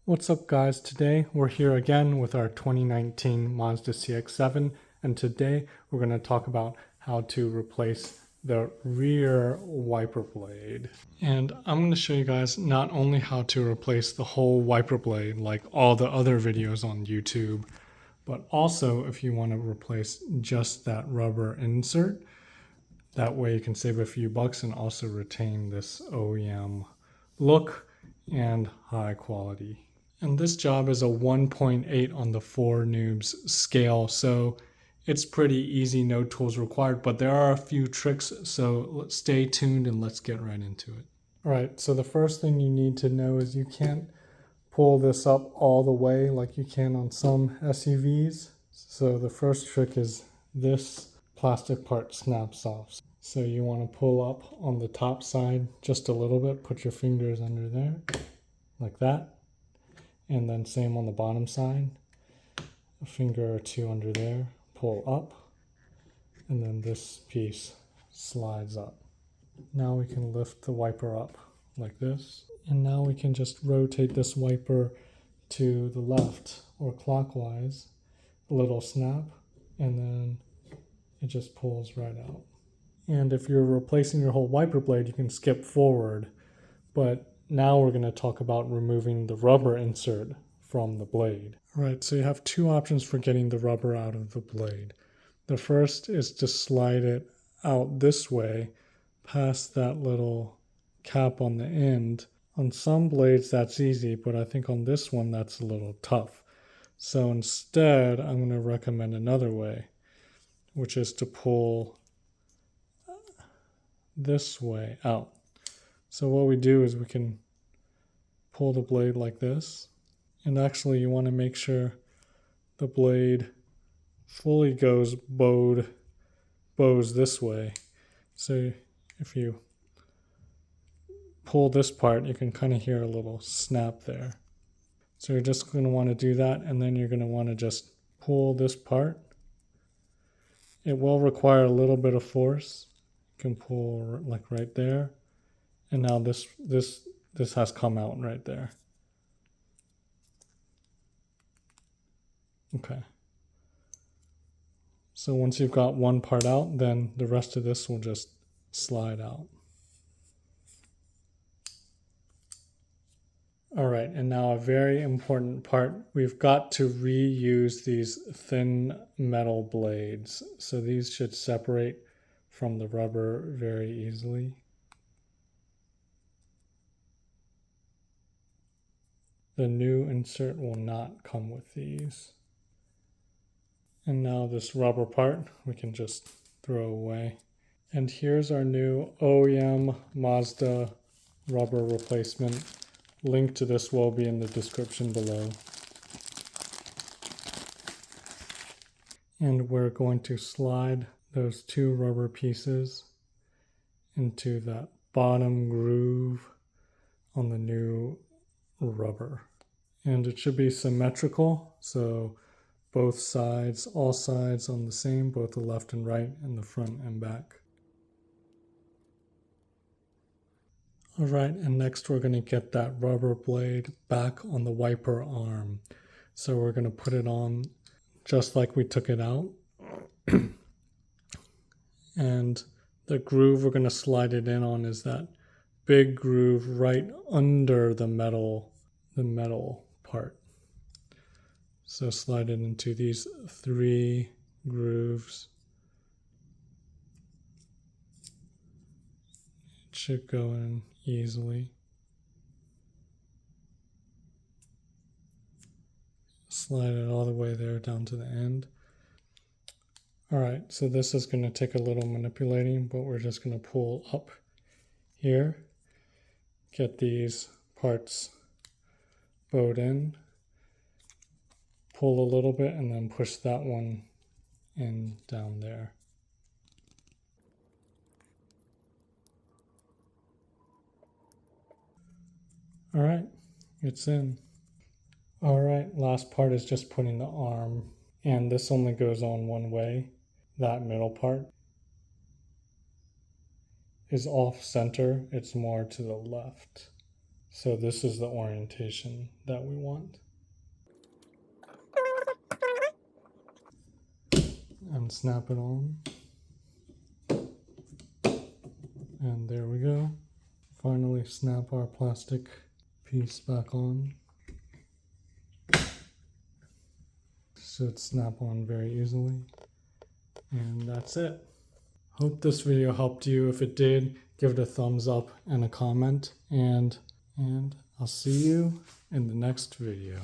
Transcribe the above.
What's up guys, today we're here again with our 2019 Mazda CX-5 and today we're going to talk about how to replace the rear wiper blade. And I'm going to show you guys not only how to replace the whole wiper blade like all the other videos on YouTube, but also if you want to replace just that rubber insert. That way you can save a few bucks and also retain this OEM look and high quality. And this job is a 1.8 on the 4 noobs scale, so it's pretty easy, no tools required, but there are a few tricks, so let's stay tuned and let's get right into it. All right, so the first thing you need to know is you can't pull this up all the way like you can on some SUVs. So the first trick is this plastic part snaps off. So you want to pull up on the top side just a little bit, put your fingers under there like that. And then same on the bottom side, a finger or two under there, pull up, and then this piece slides up. Now we can lift the wiper up like this, and now we can just rotate this wiper to the left or clockwise, a little snap, and then it just pulls right out. And if you're replacing your whole wiper blade, you can skip forward, but now we're going to talk about removing the rubber insert from the blade. All right, so you have two options for getting the rubber out of the blade. The first is to slide it out this way, past that little cap on the end. On some blades that's easy, but I think on this one that's a little tough. So instead, I'm going to recommend another way, which is to pull this way out. So what we do is we can pull the blade like this, and actually you want to make sure the blade fully goes bows this way. So if you pull this part, you can kind of hear a little snap there. So you're just going to want to do that, and then you're going to want to just pull this part. It will require a little bit of force. You can pull like right there, and now this has come out right there. Okay. So once you've got one part out, then the rest of this will just slide out. All right, and now a very important part. We've got to reuse these thin metal blades. So these should separate from the rubber very easily. The new insert will not come with these. And now this rubber part we can just throw away. And here's our new OEM Mazda rubber replacement. Link to this will be in the description below. And we're going to slide those two rubber pieces into that bottom groove on the new rubber. And it should be symmetrical, so both sides, all sides on the same, both the left and right, and the front and back. All right, and next we're going to get that rubber blade back on the wiper arm. So we're going to put it on just like we took it out. And the groove we're going to slide it in on is that big groove right under the metal part. So slide it into these 3 grooves. It should go in easily. Slide it all the way there down to the end. All right, so this is going to take a little manipulating, but we're just going to pull up here, get these parts bowed in, pull a little bit, and then push that one in down there. All right, it's in. All right, last part is just putting the arm, and this only goes on one way. That middle part is off center, it's more to the left. So this is the orientation that we want. And snap it on. And there we go. Finally snap our plastic piece back on. Should snap on very easily. And that's it. Hope this video helped you. If it did, give it a thumbs up and a comment. And I'll see you in the next video.